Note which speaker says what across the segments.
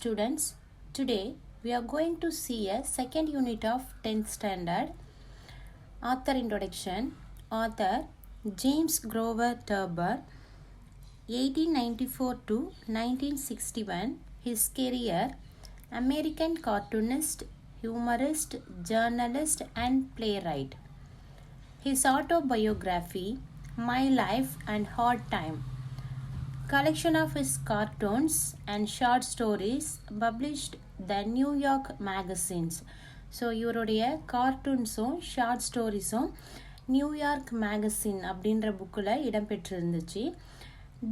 Speaker 1: students. Today we are going to see a second unit of 10th standard. Author introduction. Author James Grover Turber, 1894 to 1961. His career: American cartoonist, humorist, journalist and playwright. His autobiography, My Life and Hard Time. Collection of his cartoons and short stories published the New York magazines. So இவருடைய கார்ட்டூன்ஸும் short ஸ்டோரிஸும் New York magazine அப்படின்ற புக்கில் இடம்பெற்றிருந்துச்சு.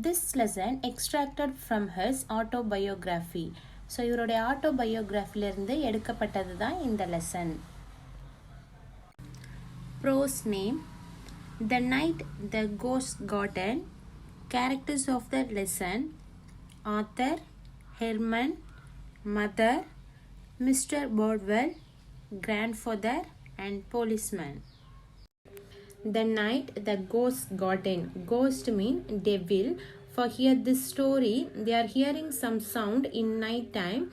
Speaker 1: This lesson extracted from his autobiography. So இவருடைய ஆட்டோபயோகிராஃபிலிருந்து எடுக்கப்பட்டது தான் இந்த lesson. Prose name: The Night the Ghost Garden. Characters of the lesson: Author Herman, Mother, Mr. Bordwell, Grandfather and Policeman. The night the ghost got in. Ghost mean devil. For here this story, they are hearing some sound in night time.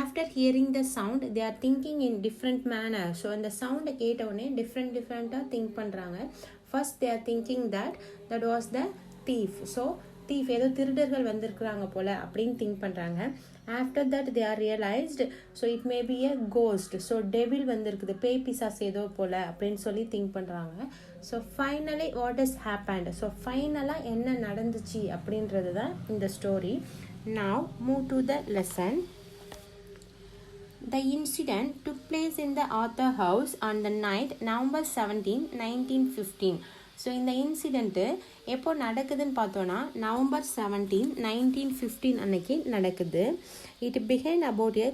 Speaker 1: After hearing the sound, they are thinking in different manner. So அந்த sound கேட்டவுடனே different think பண்றாங்க. First they are thinking that was the thief. So thief ஏதோ திருடர்கள் வந்திருக்கிறாங்க போல் அப்படின்னு think பண்ணுறாங்க. After that they are realised so it may be a ghost. So devil வந்திருக்குது, பேய் பிசாஸ் ஏதோ போல் அப்படின்னு சொல்லி திங்க் பண்ணுறாங்க. So finally what is happened. So ஃபைனலாக என்ன நடந்துச்சு அப்படின்றது தான் இந்த story. Now move to the lesson. The incident took place in the Arthur house on the night November 17, 1915. So இந்த இன்சிடெண்ட்டு எப்போ நடக்குதுன்னு பார்த்தோன்னா November 17, 1915 அன்னைக்கு நடக்குது. It began about a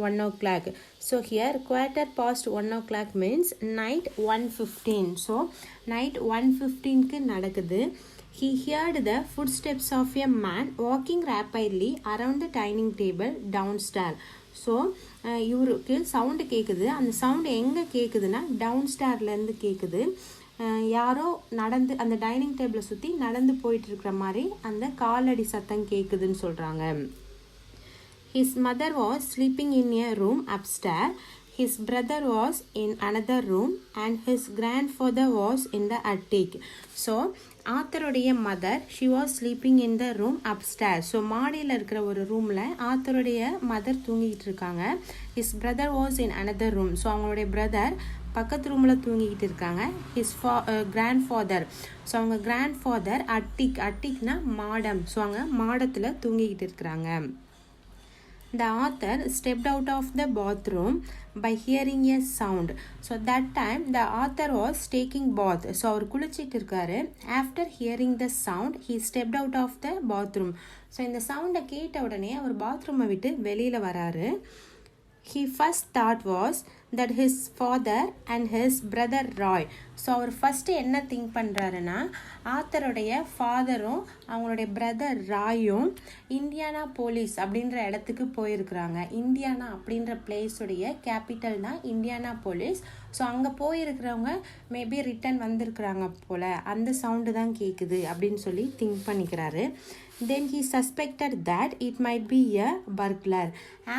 Speaker 1: 1:15. So here 1:15 means night 1:15. So night 1:15க்கு நடக்குது. He heard the footsteps of a man walking rapidly around the dining table downstairs. So இவருக்கு sound கேட்குது. அந்த சவுண்டு எங்கே கேட்குதுன்னா டவுன்ஸ்டார்லேருந்து கேட்குது. யாரோ நடந்து அந்த டைனிங் டேபிளை சுற்றி நடந்து போயிட்டுருக்கிற மாதிரி அந்த காலடி சத்தம் கேட்குதுன்னு சொல்கிறாங்க. His mother was sleeping in a room upstairs. His brother was in another room and his grandfather was in the attic. So ஆத்தருடைய mother she was sleeping in the room upstair. So மாடியில் இருக்கிற ஒரு ரூமில் ஆத்தருடைய mother தூங்கிக்கிட்டு இருக்காங்க. His brother was in another room. So அவங்களுடைய brother பக்கத்து ரூமில் தூங்கிக்கிட்டு இருக்காங்க. His grandfather. ஸோ அவங்க கிராண்ட்ஃபாதர் அட்டிக்னா மாடம். ஸோ அவங்க மாடத்தில் தூங்கிக்கிட்டு இருக்கிறாங்க. The author stepped out of the bathroom by hearing a sound. So that time the author was taking bath. So அவர் குளிச்சிட்டு இருக்காரு. After hearing the sound, he stepped out of the bathroom. So இந்த சவுண்டை கேட்ட உடனே அவர் பாத்ரூமை விட்டு வெளியில் வராரு. He first thought was that his father and his brother Roy. So அவர் ஃபஸ்ட்டு என்ன திங்க் பண்ணுறாருன்னா ஆத்தருடைய ஃபாதரும் அவங்களுடைய பிரதர் ராயும் இந்தியானா போலீஸ் அப்படின்ற இடத்துக்கு போயிருக்கிறாங்க. இந்தியானா அப்படின்ற பிளேஸுடைய கேபிட்டல் தான் இந்தியானா போலீஸ். ஸோ அங்கே போயிருக்கிறவங்க மேபி ரிட்டன் வந்திருக்கிறாங்க போல், அந்த சவுண்டு தான் கேட்குது அப்படின்னு சொல்லி திங்க் பண்ணிக்கிறாரு. Then he suspected that it might be a burglar.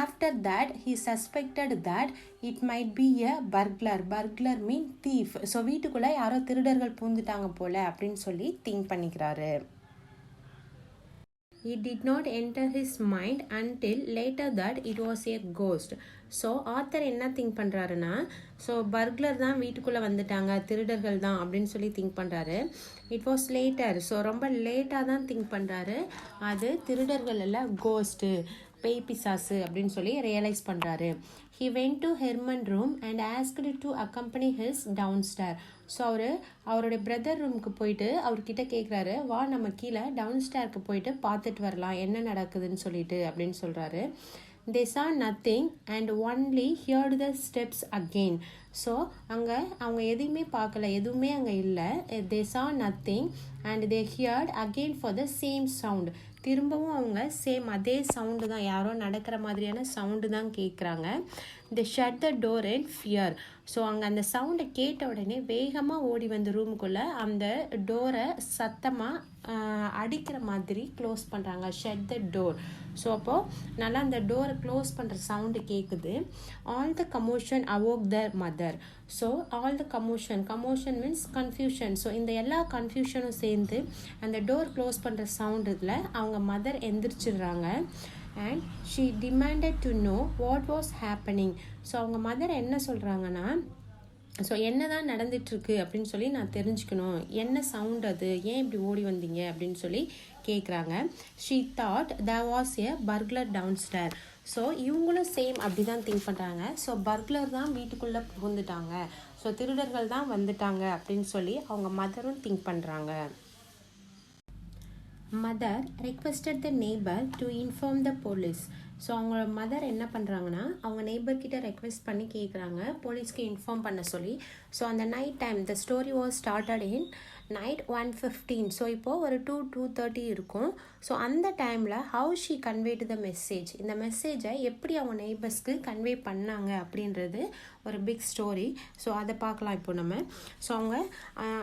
Speaker 1: After that he suspected that it might be a burglar. Burglar mean thief. So வீட்டுக்குள்ளே யாரோ திருடர்கள் பூந்துட்டாங்க போல் அப்படின்னு சொல்லி திங்க் பண்ணிக்கிறாரு. It did not enter his mind until later that it was a ghost. So author என்ன think பண்ணுறாருன்னா so burglar தான் வீட்டுக்குள்ளே வந்துட்டாங்க, திருடர்கள் தான் அப்படின்னு சொல்லி திங்க் பண்ணுறாரு. It was later. ஸோ ரொம்ப லேட்டாக தான் திங்க் பண்ணுறாரு. அது திருடர்கள் இல்லை, கோஸ்ட்டு, பேய் பிசாசு அப்படின்னு சொல்லி ரியலைஸ் பண்ணுறாரு. He went to Herman room and asked to accompany his downstairs. So அவருடைய பிரதர் ரூமுக்கு போயிட்டு அவர்கிட்ட கேட்குறாரு, வா நம்ம கீழே டவுன்ஸ்டேருக்கு போயிட்டு பார்த்துட்டு வரலாம் என்ன நடக்குதுன்னு சொல்லிட்டு அப்படின்னு சொல்கிறாரு. They saw nothing and only heard the steps again. So அங்கே அவங்க எதையுமே பார்க்கல, எதுவுமே அங்கே இல்லை. They saw nothing and they heard again for the same sound. திரும்பவும் அவங்க சேம் அதே சவுண்டு தான், யாரோ நடக்கிற மாதிரியான சவுண்டு தான் கேட்குறாங்க. They shut the door in fear. So அங்கே அந்த சவுண்டை கேட்ட உடனே வேகமாக ஓடி வந்து ரூமுக்குள்ளே அந்த டோரை சத்தமாக அடிக்கிற மாதிரி க்ளோஸ் பண்ணுறாங்க. Shut the door. ஸோ அப்போது நல்லா அந்த டோரை க்ளோஸ் பண்ணுற சவுண்டு கேட்குது. All the commotion evoke the mother. So all the commotion means confusion. So இந்த எல்லா கன்ஃபியூஷனும் சேர்ந்து அந்த டோர் க்ளோஸ் பண்ணுற சவுண்டில் அவங்க மதர் எந்திரிச்சிடுறாங்க. And she demanded to know what was happening. So அவங்க மதர் என்ன சொல்கிறாங்கன்னா, ஸோ என்ன தான் நடந்துகிட்ருக்கு அப்படின்னு சொல்லி நான் தெரிஞ்சுக்கணும், என்ன சவுண்ட் அது, ஏன் இப்படி ஓடி வந்தீங்க அப்படின்னு சொல்லி கேட்குறாங்க. She thought there was a burglar downstair. So இவங்களும் சேம் அப்படி தான் திங்க் பண்ணுறாங்க. ஸோ பர்க்லர் தான் வீட்டுக்குள்ளே புகுந்துட்டாங்க, ஸோ திருடர்கள் தான் வந்துட்டாங்க அப்படின்னு சொல்லி அவங்க மதரும் திங்க் பண்ணுறாங்க. Mother requested the neighbour to inform the police. So அவங்க மதர் என்ன பண்ணுறாங்கன்னா, அவங்க நெய்பர்கிட்ட ரெக்வெஸ்ட் பண்ணி கேட்குறாங்க போலீஸ்க்கு இன்ஃபார்ம் பண்ண சொல்லி. ஸோ அந்த night time the story was started in night 1:15. So இப்போது ஒரு 2:30 இருக்கும். ஸோ அந்த டைமில் how she conveyed the message, இந்த மெசேஜை எப்படி அவங்க நெய்பர்ஸ்க்கு கன்வே பண்ணாங்க அப்படின்றது ஒரு பிக் ஸ்டோரி. ஸோ அதை பார்க்கலாம் இப்போ நம்ம. ஸோ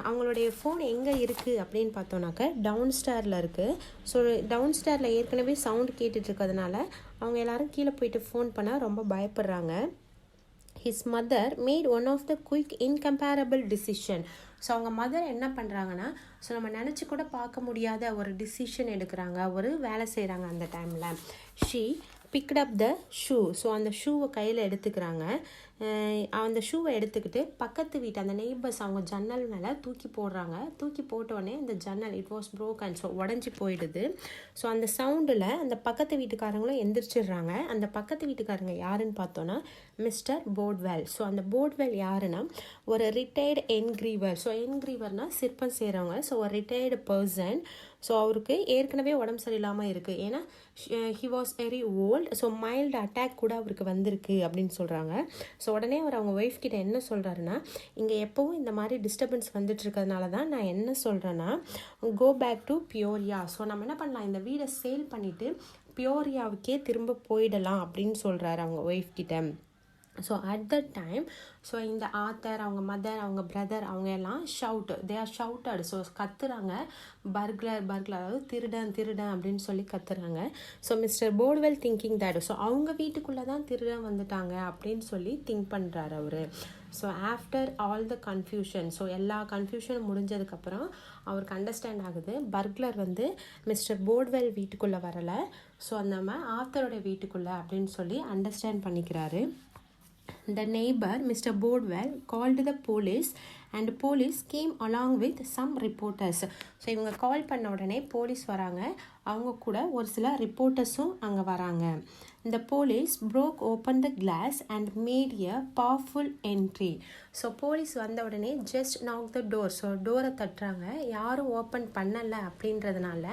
Speaker 1: அவங்களுடைய ஃபோன் எங்கே இருக்குது அப்படின்னு பார்த்தோன்னாக்க டவுன் ஸ்டாரில் இருக்குது. ஸோ டவுன் ஸ்டாரில் ஏற்கனவே சவுண்ட் கேட்டுட்ருக்கிறதுனால அவங்க எல்லோரும் கீழே போயிட்டு ஃபோன் பண்ண ரொம்ப பயப்படுறாங்க. His mother made one of the quick incomparable decision. So அவங்க மதர் என்ன பண்ணுறாங்கன்னா, ஸோ நம்ம நினச்சி கூட பார்க்க முடியாத ஒரு டிசிஷன் எடுக்கிறாங்க, ஒரு வேலை செய்கிறாங்க அந்த டைமில். She picked up the shoe. So அந்த ஷூவை கையில் எடுத்துக்கிறாங்க. அந்த ஷூவை எடுத்துக்கிட்டு பக்கத்து வீட்டு அந்த நெய்பர்ஸ் அவங்க ஜன்னல் மேலே தூக்கி போடுறாங்க. தூக்கி போட்டோடனே அந்த ஜன்னல் இட் வாஸ் ப்ரோக்கன். ஸோ உடஞ்சி போயிடுது. ஸோ அந்த சவுண்டில் அந்த பக்கத்து வீட்டுக்காரங்களும் எந்திரிச்சிடுறாங்க. அந்த பக்கத்து வீட்டுக்காரங்க யாருன்னு பார்த்தோன்னா மிஸ்டர் போர்ட்வெல். ஸோ அந்த போர்ட்வெல் யாருன்னா ஒரு ரிட்டையர்டு என்கிரீவர். ஸோ என்கிரீவர்னால் சிற்பம் செய்கிறவங்க. ஸோ ஒரு ரிட்டையர்டு பர்சன். ஸோ அவருக்கு ஏற்கனவே உடம்பு சரியில்லாமல் இருக்குது, ஏன்னா he was very old. So mild attack கூட அவருக்கு வந்திருக்கு அப்படின்னு சொல்கிறாங்க. ஸோ உடனே அவர் அவங்க ஒய்ஃப் கிட்ட என்ன சொல்கிறாருன்னா, இங்கே எப்போவும் இந்த மாதிரி டிஸ்டர்பன்ஸ் வந்துட்டு இருக்கிறதுனால தான் நான் என்ன சொல்கிறேன்னா, கோ பேக் டு பியோரியா. ஸோ நம்ம என்ன பண்ணலாம், இந்த வீடை சேல் பண்ணிவிட்டு பியோரியாவுக்கே திரும்ப போயிடலாம் அப்படின்னு சொல்கிறாரு அவங்க ஒய்ஃப் கிட்ட. So at the time so இந்த ஆத்தர், அவங்க மதர், அவங்க பிரதர், அவங்க எல்லாம் தே ஆர் ஷவுட்டட். ஸோ கத்துறாங்க, பர்க்லர் அதாவது திருடன் அப்படின்னு சொல்லி கத்துறாங்க. So mister Bodwell thinking that, so அவங்க வீட்டுக்குள்ளே தான் திருடன் வந்துட்டாங்க அப்படின்னு சொல்லி திங்க் பண்ணுறாரு அவர். So after all the confusion, so எல்லா கன்ஃபியூஷனும் முடிஞ்சதுக்கப்புறம் அவருக்கு அண்டர்ஸ்டாண்ட் ஆகுது பர்க்லர் வந்து மிஸ்டர் போர்ட்வெல் வீட்டுக்குள்ளே வரலை, ஸோ நம்ம ஆத்தரோட வீட்டுக்குள்ளே அப்படின்னு சொல்லி அண்டர்ஸ்டாண்ட் பண்ணிக்கிறாரு. The neighbor, Mr. Boardwell, called the police and police came along with some reporters. So இவங்க கால் பண்ண உடனே போலீஸ் வராங்க, அவங்க கூட ஒரு சில ரிப்போர்ட்டர்ஸும் அங்கே வராங்க. The police broke open the glass and made a powerful entry. So police வந்த உடனே just knock the door. So டோரை தட்டுறாங்க, யாரும் ஓப்பன் பண்ணலை அப்படின்றதுனால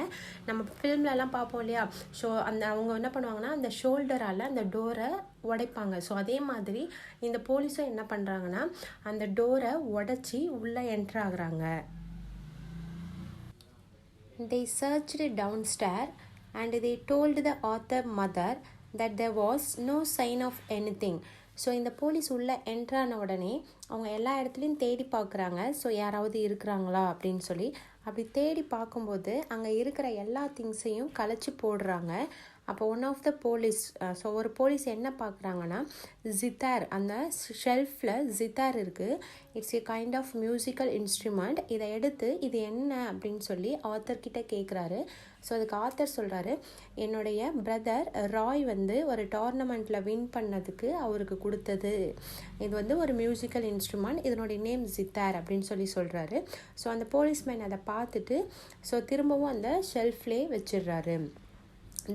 Speaker 1: நம்ம ஃபிலிம்லலாம் பார்ப்போம் இல்லையா. ஸோ அவங்க என்ன பண்ணுவாங்கன்னா அந்த ஷோல்டரால் அந்த டோரை உடைப்பாங்க. ஸோ அதே மாதிரி இந்த போலீஸும் என்ன பண்ணுறாங்கன்னா அந்த டோரை உடைச்சி உள்ளே என்ட்ரு ஆகுறாங்க. They searched downstairs and they told the author mother that there was no sign of anything. So இந்த போலீஸ் உள்ளே என்ட்ரான உடனே அவங்க எல்லா இடத்துலையும் தேடி பார்க்குறாங்க, ஸோ யாராவது இருக்கிறாங்களா அப்படின்னு சொல்லி. அப்படி தேடி பார்க்கும்போது அங்கே இருக்கிற எல்லா திங்ஸையும் கலைச்சி போடுறாங்க. அப்போ one of the police, so ஒரு போலீஸ் என்ன பார்க்குறாங்கன்னா ஜித்தார், அந்த ஷெல்ஃபில் ஜித்தார் இருக்குது. It's a kind of musical instrument. இதை எடுத்து இது என்ன அப்படின்னு சொல்லி ஆத்தர்கிட்ட கேட்குறாரு. ஸோ அதுக்கு ஆத்தர் சொல்கிறாரு, என்னுடைய பிரதர் ராய் வந்து ஒரு டோர்னமெண்ட்டில் வின் பண்ணதுக்கு அவருக்கு கொடுத்தது, இது வந்து ஒரு மியூசிக்கல் இன்ஸ்ட்ருமெண்ட், இதனுடைய நேம் ஜித்தார் அப்படின்னு சொல்லி சொல்கிறாரு. ஸோ அந்த போலீஸ்மேன் அதை பார்த்துட்டு ஸோ திரும்பவும் அந்த ஷெல்ஃப்லேயே வச்சிடுறாரு.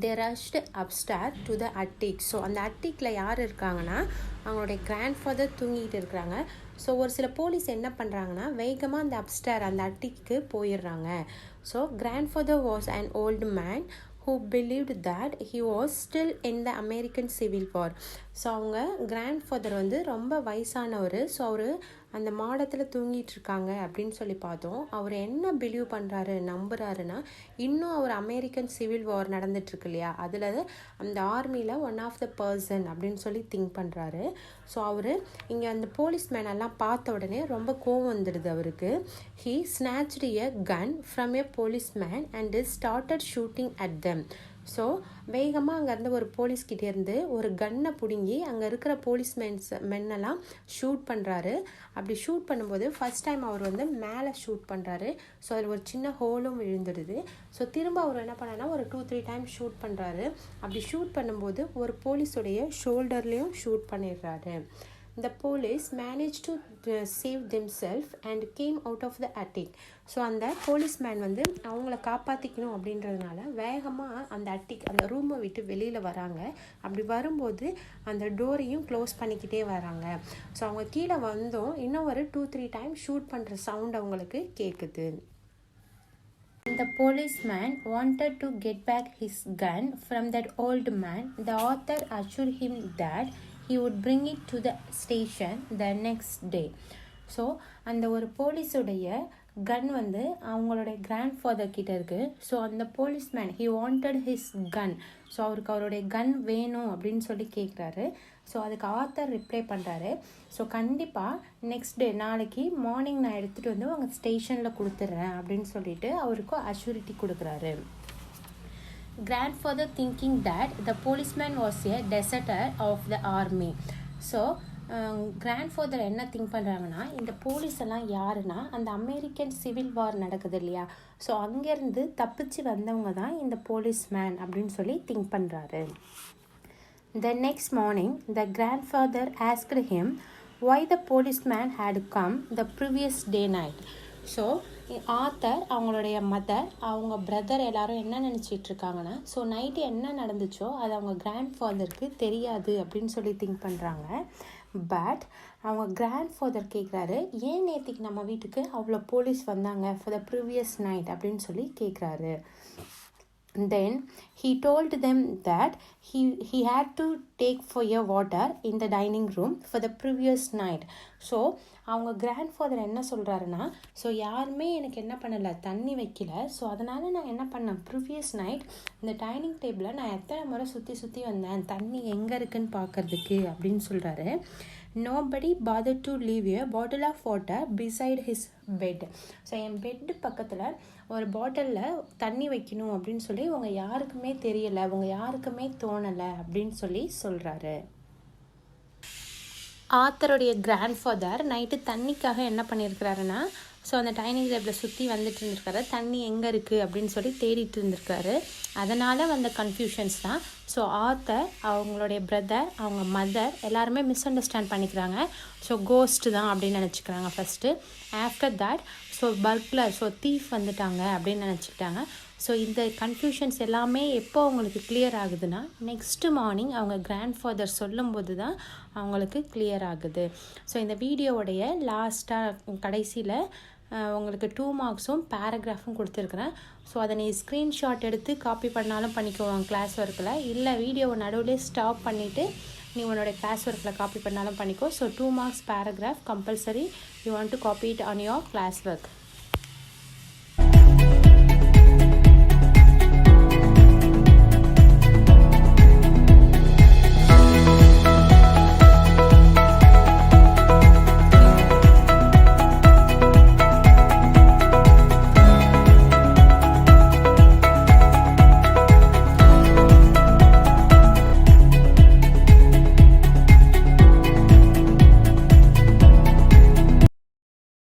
Speaker 1: They rushed upstairs to the attic. So அந்த அட்டிக்கில் யார் இருக்காங்கன்னா அவங்களுடைய கிராண்ட்ஃபாதர் தூங்கிட்டு இருக்கிறாங்க. ஸோ ஒரு சில போலீஸ் என்ன பண்ணுறாங்கன்னா வேகமாக அந்த அப்ஸ்டேர் அந்த அட்டிக்கு போயிடுறாங்க. So grandfather was an old man who believed that he was still in the American Civil War. So அவங்க கிராண்ட் ஃபாதர் வந்து ரொம்ப வயசானவர். ஸோ அவர் அந்த மாடத்தில் தூங்கிட்டு இருக்காங்க அப்படின்னு சொல்லி பார்த்தோம். அவர் என்ன பிலீவ் பண்ணுறாரு நம்புகிறாருன்னா, இன்னும் அவர் அமெரிக்கன் சிவில் வார் நடந்துட்டுருக்கு இல்லையா, அதில் அந்த ஆர்மியில் ஒன் ஆஃப் த பர்சன் அப்படின்னு சொல்லி திங்க் பண்ணுறாரு. ஸோ அவர் இங்கே அந்த போலீஸ்மேன் எல்லாம் பார்த்த உடனே ரொம்ப கோவம் வந்துடுது அவருக்கு. He snatched a gun from a policeman and started shooting at them. So வேகமாக அங்கேருந்து ஒரு போலீஸ்கிட்டேருந்து ஒரு கன்னை பிடுங்கி அங்கே இருக்கிற மென்னெல்லாம் ஷூட் பண்ணுறாரு. அப்படி ஷூட் பண்ணும்போது ஃபஸ்ட் டைம் அவர் வந்து மேலே ஷூட் பண்ணுறாரு. ஸோ அதில் ஒரு சின்ன ஹோலும் விழுந்துடுது. ஸோ திரும்ப அவர் என்ன பண்ணான்னா ஒரு 2-3 டைம் ஷூட் பண்ணுறாரு. அப்படி ஷூட் பண்ணும்போது ஒரு போலீஸுடைய ஷோல்டர்லேயும் ஷூட் பண்ணிடுறாரு. The police managed to save themselves and came out of the attic. So அந்த போலீஸ்மேன் வந்து அவங்கள காப்பாற்றிக்கணும் அப்படின்றதுனால வேகமாக அந்த அந்த ரூமை விட்டு வெளியில் வராங்க. அப்படி வரும்போது அந்த டோரையும் க்ளோஸ் பண்ணிக்கிட்டே வராங்க. ஸோ அவங்க கீழே வந்தோம் இன்னும் ஒரு 2-3 டைம் ஷூட் பண்ணுற சவுண்ட் அவங்களுக்கு கேட்குது. The policeman wanted to get back his gun from that old man. The author assured him that he would bring it to the station the next day. So அந்த ஒரு போலீஸுடைய கன் வந்து அவங்களுடைய grand father கிட்ட இருக்குது. So அந்த policeman he wanted his gun. So அவருக்கு அவருடைய கன் வேணும் அப்படின்னு சொல்லி கேட்குறாரு. ஸோ அதுக்கு ஆத்தர் ரிப்ளை பண்ணுறாரு, ஸோ கண்டிப்பாக நெக்ஸ்ட் டே நாளைக்கு மார்னிங் நான் எடுத்துகிட்டு வந்து அவங்க ஸ்டேஷனில் கொடுத்துட்றேன் அப்படின்னு சொல்லிட்டு அவருக்கு அஷ்யூரிட்டி கொடுக்குறாரு. Grandfather thinking that the policeman was a deserter of the army. So grandfather என்ன திங்க் பண்ணுறாங்கன்னா, இந்த போலீஸ் எல்லாம் யாருன்னா அந்த அமெரிக்கன் சிவில் வார் நடக்குது இல்லையா, ஸோ அங்கேருந்து தப்பிச்சு வந்தவங்க தான் இந்த போலீஸ்மேன் அப்படின்னு சொல்லி திங்க் பண்ணுறாரு. The next morning, the grandfather asked him why the policeman had come the previous day night. So author அவங்களுடைய மதர் அவங்க பிரதர் எல்லாரும் என்ன நினச்சிட்டு இருக்காங்கன்னா, ஸோ நைட்டு என்ன நடந்துச்சோ அது அவங்க கிராண்ட்ஃபாதருக்கு தெரியாது அப்படின்னு சொல்லி திங்க் பண்ணுறாங்க. பட் அவங்க கிராண்ட்ஃபாதர் கேட்குறாரு, ஏன் நேற்றுக்கு நம்ம வீட்டுக்கு அவ்வளோ போலீஸ் வந்தாங்க ஃபார் த ப்ரீவியஸ் நைட் அப்படின்னு சொல்லி கேட்குறாரு. Then he told them that he had to take for a water in the dining room for the previous night. So அவங்க கிராண்ட்ஃபாதர் என்ன சொல்கிறாருன்னா, ஸோ யாருமே எனக்கு என்ன பண்ணலை, தண்ணி வைக்கல, ஸோ அதனால் நான் என்ன பண்ணேன், ப்ரீவியஸ் நைட் இந்த டைனிங் டேபிளில் நான் எத்தனை முறை சுற்றி வந்தேன் தண்ணி எங்கே இருக்குன்னு பார்க்குறதுக்கு அப்படின்னு சொல்கிறாரு. Nobody bothered to leave a bottle of water beside his bed. So என் பெட்டு பக்கத்தில் ஒரு பாட்டிலில் தண்ணி வைக்கணும் அப்படின்னு சொல்லி அவங்க யாருக்குமே தெரியலை, அவங்க யாருக்குமே தோணலை அப்படின்னு சொல்லி சொல்கிறாரு. ஆத்தருடைய கிராண்ட்ஃபாதர் நைட்டு தண்ணிக்காக என்ன பண்ணியிருக்கிறாருன்னா, ஸோ அந்த டைனிங் டேபிளை சுற்றி வந்துட்டு இருந்திருக்காரு, தண்ணி எங்கே இருக்குது அப்படின்னு சொல்லி தேடிட்டு இருந்திருக்காரு. அதனால் வந்த கன்ஃபியூஷன்ஸ் தான். ஸோ ஆத்தர் அவங்களுடைய பிரதர் அவங்க மதர் எல்லாருமே மிஸ் அண்டர்ஸ்டாண்ட் பண்ணிக்கிறாங்க. ஸோ கோஸ்ட்டு தான் அப்படின்னு நினச்சிக்கிறாங்க first. After that so burglar so thief வந்துட்டாங்க அப்படின்னு நினச்சிக்கிட்டாங்க. ஸோ இந்த கன்ஃபியூஷன்ஸ் எல்லாமே எப்போ அவங்களுக்கு கிளியர் ஆகுதுன்னா, நெக்ஸ்ட்டு மார்னிங் அவங்க கிராண்ட்ஃபாதர் சொல்லும்போது தான் அவங்களுக்கு கிளியர் ஆகுது. ஸோ இந்த வீடியோவுடைய லாஸ்ட்டாக கடைசியில் உங்களுக்கு 2 மார்க்ஸும் பேராகிராஃபும் கொடுத்துருக்குறேன். ஸோ அதை நீ ஸ்க்ரீன்ஷாட் எடுத்து காப்பி பண்ணாலும் பண்ணிக்குவோம் கிளாஸ் ஒர்க்கில், இல்லை வீடியோவை நடுவிலே ஸ்டாப் பண்ணிவிட்டு நீ உன்னோட கிளாஸ் ஒர்க்கில் காப்பி பண்ணாலும் பண்ணிக்கோ. So 2 marks paragraph compulsory you want to copy it on your class work.